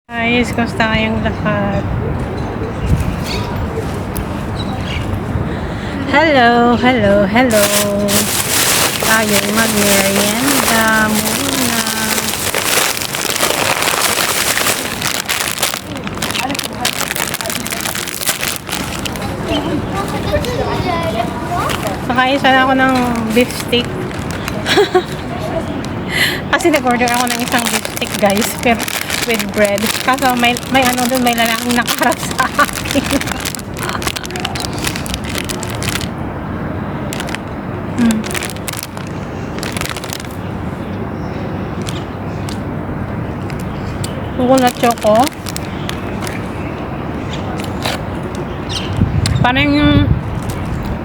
Guys, kamusta kayong lahat? Hello, hello, hello. Tayo'y mag-merienda muna. Nakain sana ako ng beef steak. Kasi nag-order ako ng isang beef steak, guys. Pero with bread. Kaso may ano dun, may lalaking nakaharap sa akin. Coconut choco.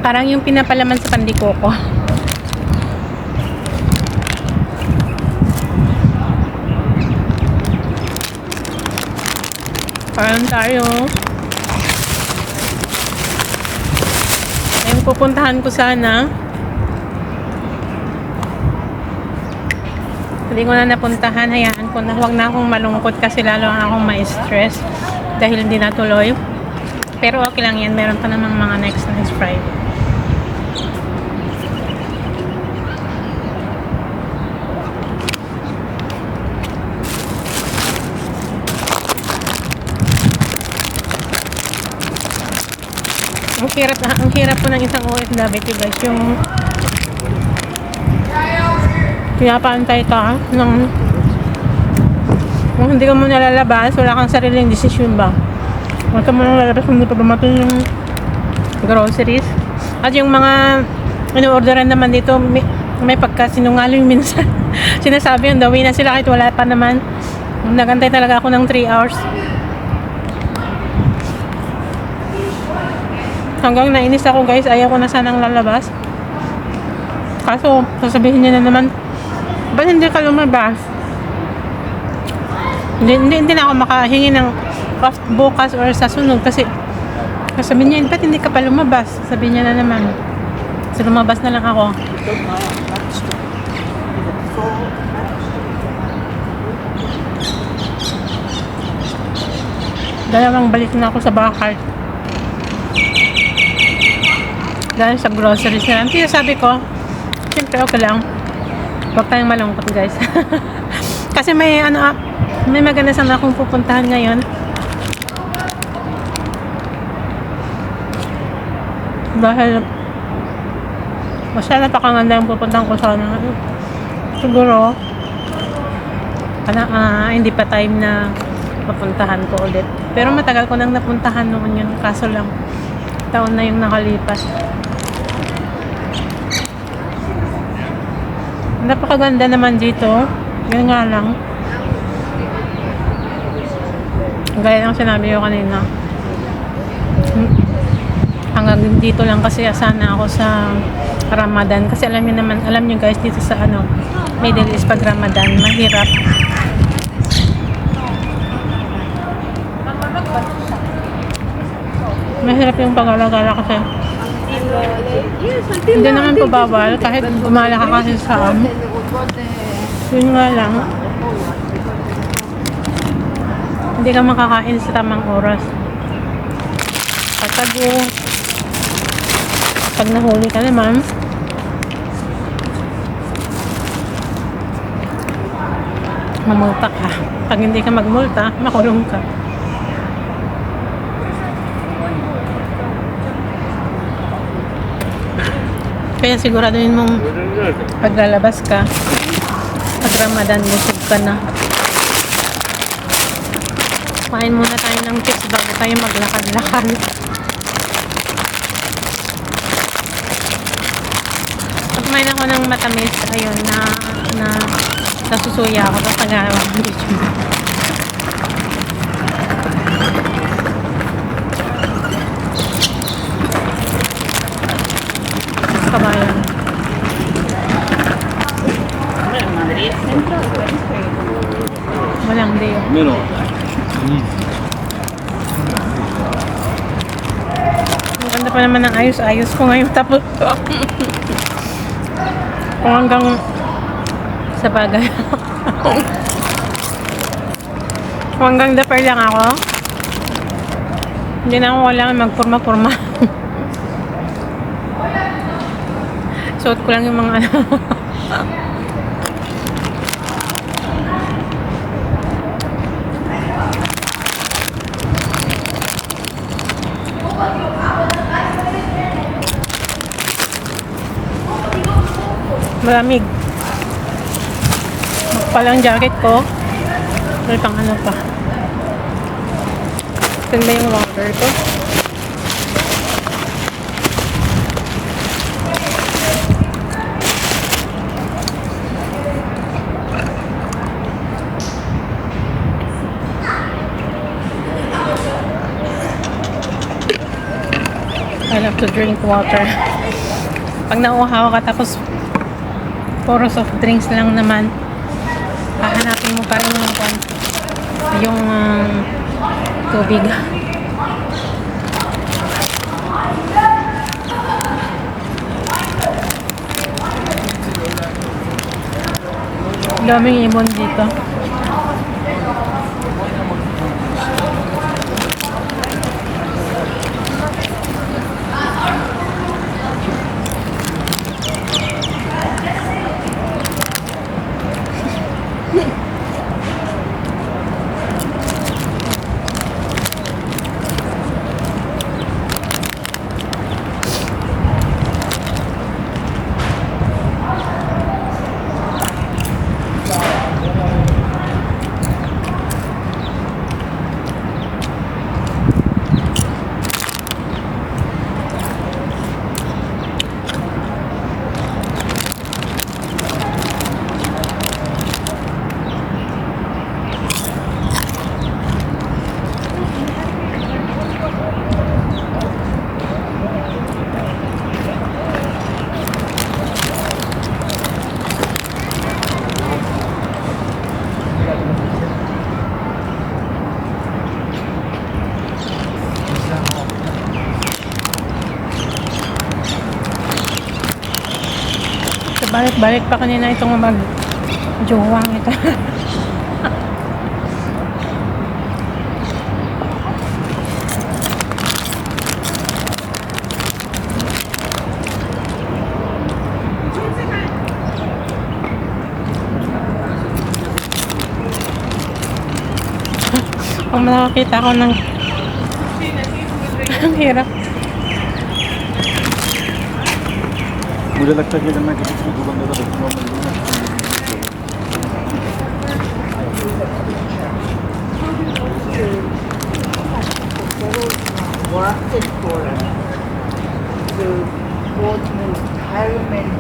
Parang yung pinapalaman sa pandikoko. Parang tayo. Ayun, pupuntahan ko sana. Hindi ko na napuntahan. Hayaan ko na. Huwag na akong malungkot kasi lalo akong ma-stress dahil hindi natuloy. Pero okay lang yan. Meron pa namang mga next Friday. Ang hirap po ng isang OFW, guys, yung pinapaantay ka ng kung hindi ka mo nalalabas, wala kang sariling desisyon ba? Huwag ka mo nang lalabas kung hindi pa dumating yung groceries. At yung mga ino-orderan naman dito, may pagkasinungaling minsan. Sinasabi yung dawi na sila kahit wala pa naman. Nagantay talaga ako ng 3 hours. Hanggang nainis ako, guys, ayaw ko na sanang lalabas. Kaso, sasabihin niya na naman, ba't hindi ka lumabas? Hindi na ako makahingi ng off bukas or sa sunod kasi sasabihin niya, ba't hindi ka pa lumabas? Sasabihin niya na naman. Kasi lumabas na lang ako. Dalawang balik na ako sa bahay. Dahil sa groceries na lang. Kaya sabi ko, siyempre okay lang. Huwag tayong malungkot, guys. Kasi may maganda sana akong pupuntahan ngayon. Dahil basta napakaganda yung pupuntahan ko sana. Siguro hindi pa time na mapuntahan ko ulit. Pero matagal ko nang napuntahan noon yun. Kaso lang, taon na yung nakalipas. Napakaganda naman dito. Yun nga lang. Gaya ng sinabi ko kanina. Hanggang dito lang kasi sana ako sa Ramadan. Kasi alam niyo guys, dito sa Middle East pag Ramadan, mahirap. Mahirap yung pag-alagala kasi hindi naman po bawal kahit gumala ka kasi sa yun nga lang, hindi ka makakain sa tamang oras. Pag nahuli ka naman, mamulta ka. Pag hindi ka magmulta, makulong ka. Kaya siguraduhin mong paglalabas ka, pag Ramadan, busog ka na. Kain muna tayo ng chips bago tayo maglakad-lakad. Pag kumain ako ng matamis, ayun, na nasusuya ako, tapos nagawa ng video. Kabayan. Walang day. Meron. Ang ganda pa naman ng ayos-ayos ko ngayon. Tapos kung hanggang sa bagay Hanggang the fair lang ako. Hindi na ako kailangan magpurma-purma. Suot ko lang yung mga ano. Malamig. Palang jacket ko. May pang ano pa. Saan ba yung water ko? I love to drink water. Pag nauuhaw ka tapos puro soft drinks lang naman, hahanapin mo pa rin yung tubig. Daming ibon dito. Balik-balik pa kanina itong mag-jowang ito. Kung nakakita ko ng ang hirap. मुझे लगता है कि अगर मैं किसी को दुकान देता तो worked for the both retirement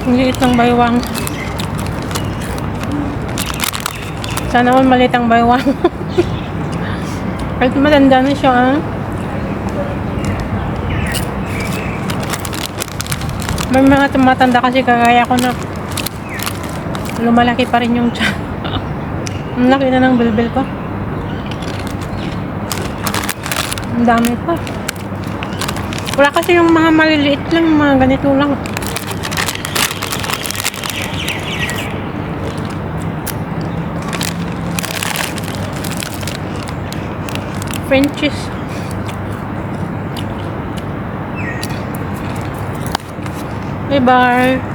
Ang liit ng baywang. Sana all maliit ang baywang. Kahit matanda na siya, ah. May mga tumatanda kasi kagaya ko na lumalaki pa rin yung tiyan. Ang laki na ng bilbil ko. Ang dami pa. Wala kasi yung mga maliliit lang, mga ganito lang. Frenchies. Bye bye.